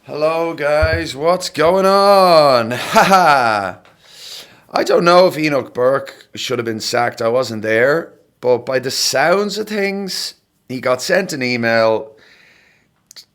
Hello guys, what's going on? Haha! I don't know if Enoch Burke should have been sacked. I wasn't there. But by the sounds of things, he got sent an email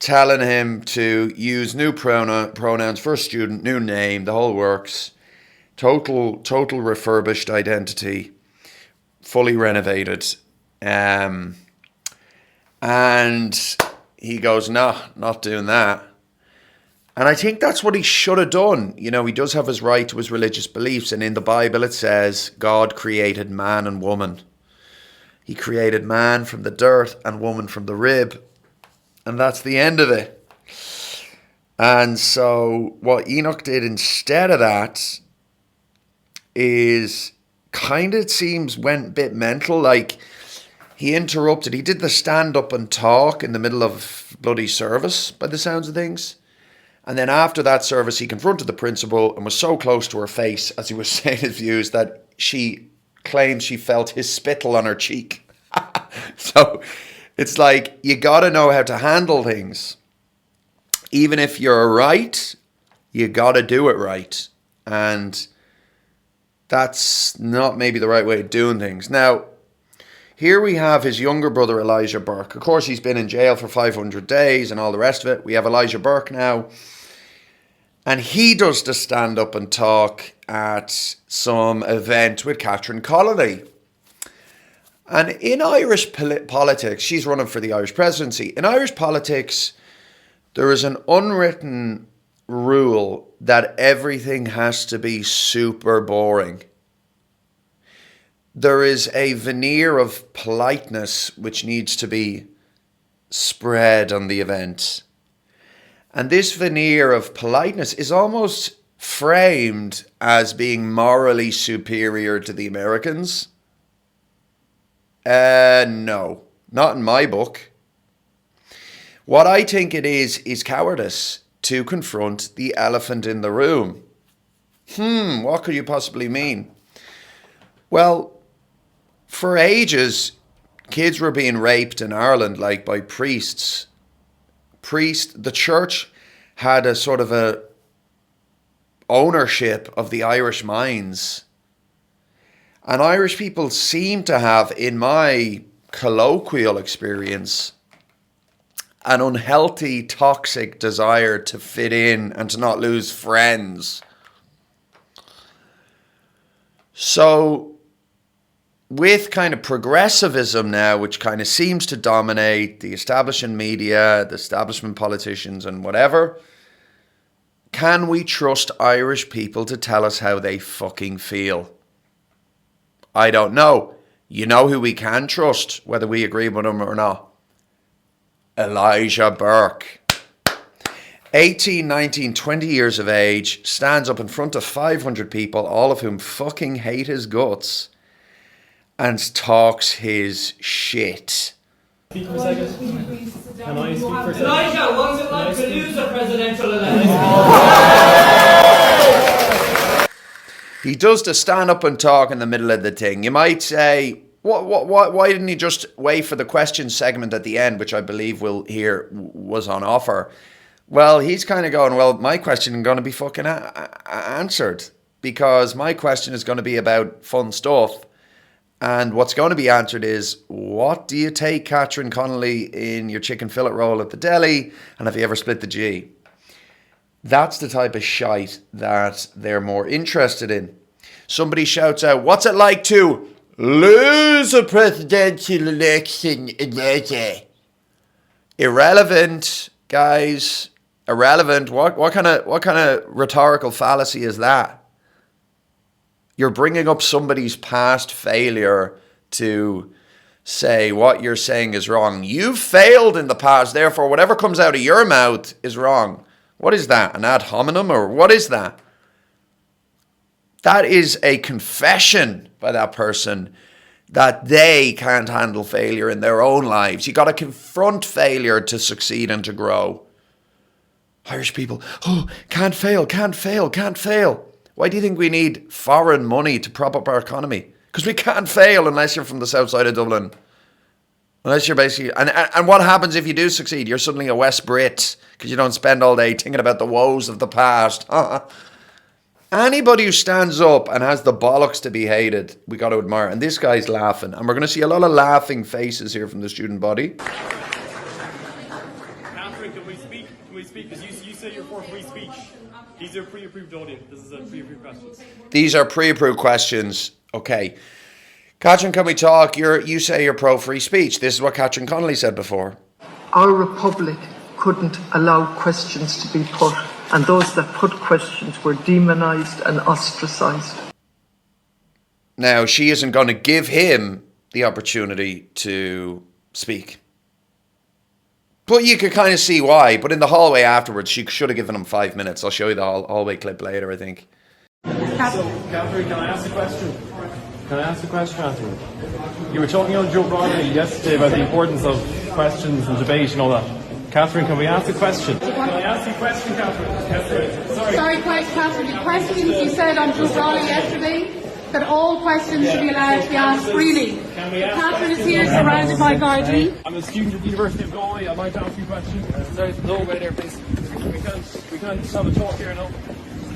telling him to use new pronouns for a student, new name, the whole works. Total refurbished identity, fully renovated. And he goes, nah, not doing that. And I think that's what he should have done. You know, he does have his right to his religious beliefs. And in the Bible, it says God created man and woman. He created man from the dirt and woman from the rib. And that's the end of it. And so what Enoch did instead of that is kind of, it seems, went a bit mental. Like, he interrupted. He did the stand up and talk in the middle of bloody service, by the sounds of things. And then after that service, he confronted the principal and was so close to her face as he was saying his views that she claimed she felt his spittle on her cheek. So it's like, you got to know how to handle things. Even if you're right, you got to do it right. And that's not maybe the right way of doing things. Now, here we have his younger brother, Elijah Burke. Of course, he's been in jail for 500 days and all the rest of it. We have Elijah Burke now. And he does the stand up and talk at some event with Connolly. And in Irish politics, she's running for the Irish presidency. In Irish politics, there is an unwritten rule that everything has to be super boring. There is a veneer of politeness which needs to be spread on the event. And this veneer of politeness is almost framed as being morally superior to the Americans. No, not in my book. What I think it is cowardice to confront the elephant in the room. What could you possibly mean? Well, for ages, kids were being raped in Ireland, like by priests. The church had a sort of a ownership of the Irish minds. And Irish people seem to have, in my colloquial experience, an unhealthy, toxic desire to fit in and to not lose friends. So, with kind of progressivism now, which kind of seems to dominate the establishment media, the establishment politicians and whatever, can we trust Irish people to tell us how they fucking feel? I don't know. You know who we can trust, whether we agree with him or not? Elijah Burke. 18, 19, 20 years of age, stands up in front of 500 people, all of whom fucking hate his guts, and talks his shit. Speak for a second. Can I speak for a second? Elijah, what's it like to lose a presidential election? He does the stand up and talk in the middle of the thing. You might say, why didn't he just wait for the question segment at the end, which I believe we'll hear was on offer? Well, he's kind of going, well, my question is going to be fucking answered, because my question is going to be about fun stuff. And what's going to be answered is, what do you take, Catherine Connolly, in your chicken fillet roll at the deli? And have you ever split the G? That's the type of shite that they're more interested in. Somebody shouts out, what's it like to lose a presidential election? Irrelevant, guys. Irrelevant. What kind of rhetorical fallacy is that? You're bringing up somebody's past failure to say what you're saying is wrong. You've failed in the past, therefore whatever comes out of your mouth is wrong. What is that? An ad hominem, or what is that? That is a confession by that person that they can't handle failure in their own lives. You got to confront failure to succeed and to grow. Irish people, can't fail. Why do you think we need foreign money to prop up our economy? Because we can't fail unless you're from the south side of Dublin. Unless you're basically... And what happens if you do succeed? You're suddenly a West Brit because you don't spend all day thinking about the woes of the past. Anybody who stands up and has the bollocks to be hated, we got to admire. And this guy's laughing. And we're going to see a lot of laughing faces here from the student body. Catherine, can we speak? Can we speak? Because you say you're for free speech. These are pre-approved audience. This is a pre-approved questions. These are pre-approved questions. Okay. Catherine, can we talk? You say you're pro-free speech. This is what Catherine Connolly said before. Our republic couldn't allow questions to be put, and those that put questions were demonised and ostracised. Now, she isn't going to give him the opportunity to speak. But you could kind of see why. But in the hallway afterwards, she should have given him 5 minutes. I'll show you the hallway clip later, I think. So, Catherine, can I ask a question? Can I ask a question, Catherine? You were talking on Joe Bromley yesterday about the importance of questions and debate and all that. Catherine, can we ask a question? Can I ask you a question, Catherine? Sorry, Catherine. The questions you said on Joe Bromley yesterday, that all questions should be allowed to be asked freely. Catherine is here surrounded by Gardaí. I'm a student at the University of Galway. I'd like to ask you a question. There's no way there, please. We can't just have a talk here, no?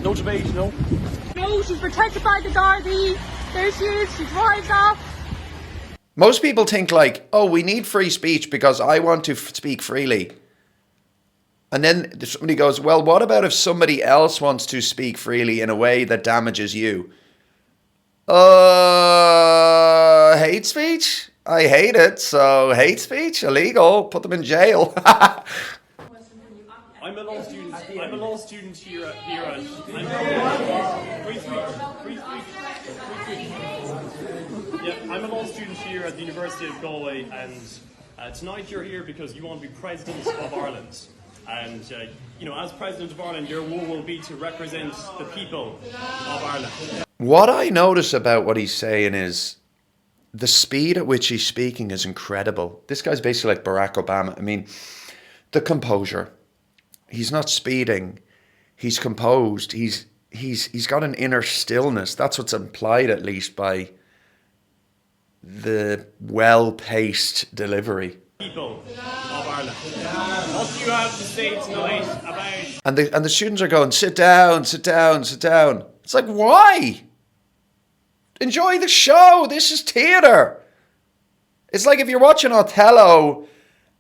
No debate, no? No, she's protected by the Gardaí. There she is. She drives off. Most people think like, oh, we need free speech because I want to speak freely. And then somebody goes, well, what about if somebody else wants to speak freely in a way that damages you? Hate speech? I hate it. So hate speech, illegal. Put them in jail. I'm a law student here at I'm a law student here at the University of Galway, and tonight you're here because you want to be President of Ireland. And, as President of Ireland, your role will be to represent the people of Ireland. What I notice about what he's saying is the speed at which he's speaking is incredible. This guy's basically like Barack Obama. I mean, the composure. He's not speeding. He's composed. He's got an inner stillness. That's what's implied, at least, by the well-paced delivery. People of Ireland. What do you have to say tonight about... And the students are going, sit down, sit down, sit down. It's like, why? Enjoy the show. This is theatre. It's like if you're watching Othello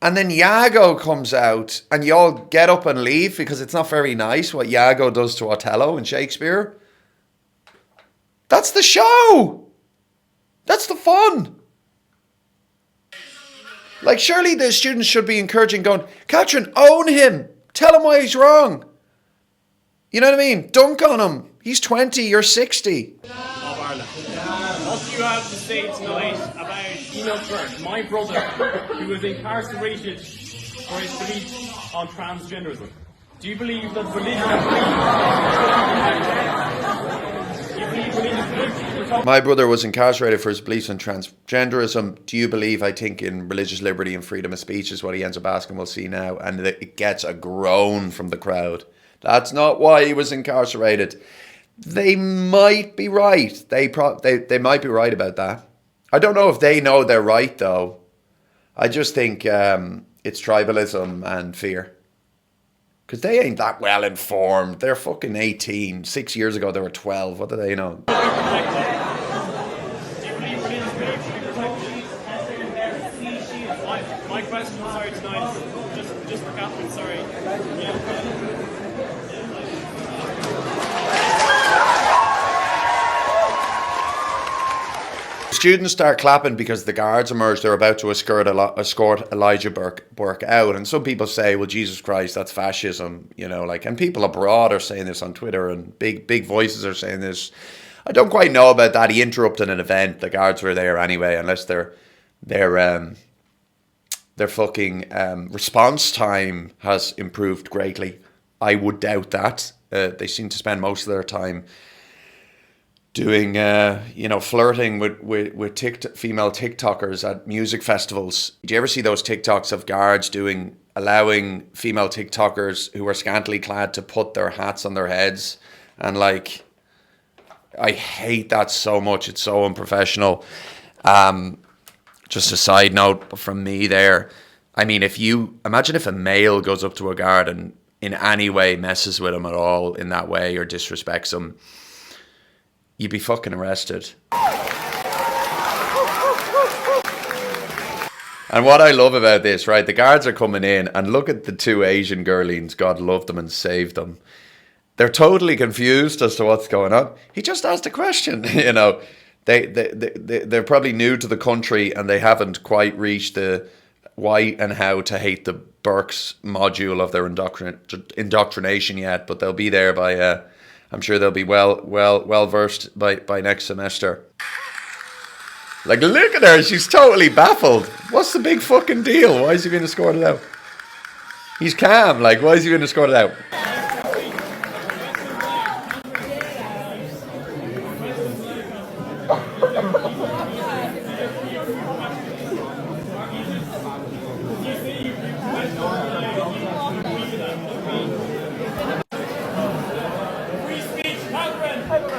and then Iago comes out and you all get up and leave because it's not very nice what Iago does to Othello in Shakespeare. That's the show. That's the fun. Like, surely the students should be encouraging, going, Catherine, own him. Tell him why he's wrong. You know what I mean? Dunk on him. He's 20, you're 60. Of Ireland. What do you have to say tonight about Enoch Burke, my brother, who was incarcerated for his belief on transgenderism? Do you believe that My brother was incarcerated for his beliefs on transgenderism. Do you believe, I think, in religious liberty and freedom of speech is what he ends up asking. We'll see now. And it gets a groan from the crowd. That's not why he was incarcerated. They might be right. They might be right about that. I don't know if they know they're right, though. I just think it's tribalism and fear. Because they ain't that well informed. They're fucking 18. 6 years ago, they were 12. What do they know? My question, sorry, tonight, just for Catherine, sorry. Students start clapping because the guards emerge. They're about to escort Elijah Burke out. And some people say, well, Jesus Christ, that's fascism. And people abroad are saying this on Twitter, and big voices are saying this. I don't quite know about that. He interrupted an event. The guards were there anyway, unless their fucking response time has improved greatly. I would doubt that. They seem to spend most of their time doing, flirting with female TikTokers at music festivals. Do you ever see those TikToks of guards allowing female TikTokers who are scantily clad to put their hats on their heads? And I hate that so much. It's so unprofessional. Just a side note from me there. I mean, imagine if a male goes up to a guard and in any way messes with him at all in that way or disrespects him, you'd be fucking arrested. And what I love about this, right, the guards are coming in and look at the two Asian girlings, God love them and save them. They're totally confused as to what's going on. He just asked a question, you know. They're probably new to the country and they haven't quite reached the why and how to hate the Burke's module of their indoctrination yet, but they'll be there by, I'm sure they'll be well versed by next semester. Like, look at her, she's totally baffled. What's the big fucking deal? Why is he being escorted out? He's calm, like, why is he being escorted out?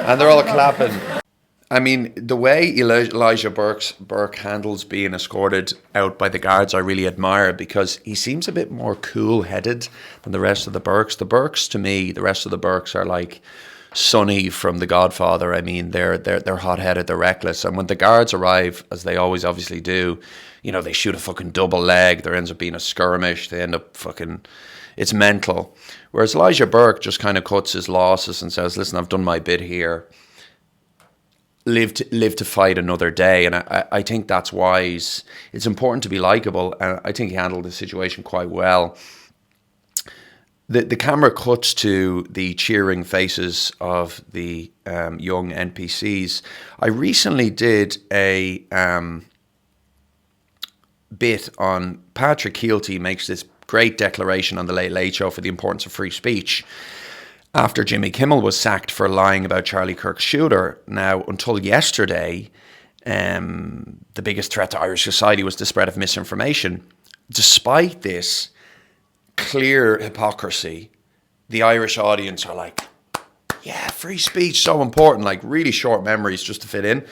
And they're all clapping. I mean, the way Elijah Burke handles being escorted out by the guards, I really admire, because he seems a bit more cool-headed than the rest of the Burkes. The Burkes, to me, the rest of the Burkes are like Sonny from The Godfather. I mean, they're hot-headed, they're reckless. And when the guards arrive, as they always obviously do, you know, they shoot a fucking double leg. There ends up being a skirmish. They end up fucking... It's mental. Whereas Elijah Burke just kind of cuts his losses and says, listen, I've done my bit here. Live to fight another day. And I think that's wise. It's important to be likable, and I think he handled the situation quite well. The camera cuts to the cheering faces of the young NPCs. I recently did a bit on Patrick Keelty makes this great declaration on the Late Late Show for the importance of free speech after Jimmy Kimmel was sacked for lying about Charlie Kirk's shooter. Now, until yesterday, the biggest threat to Irish society was the spread of misinformation. Despite this clear hypocrisy, the Irish audience are like, yeah, free speech, so important, like really short memories just to fit in.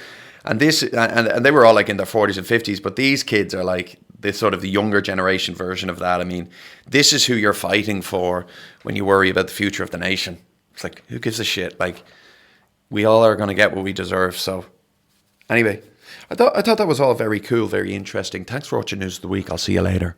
And this, and they were all like in their 40s and 50s, but these kids are like this sort of the younger generation version of that. I mean, this is who you're fighting for when you worry about the future of the nation. It's like, who gives a shit? Like, we all are going to get what we deserve. So anyway, I thought that was all very cool, very interesting. Thanks for watching News of the Week. I'll see you later.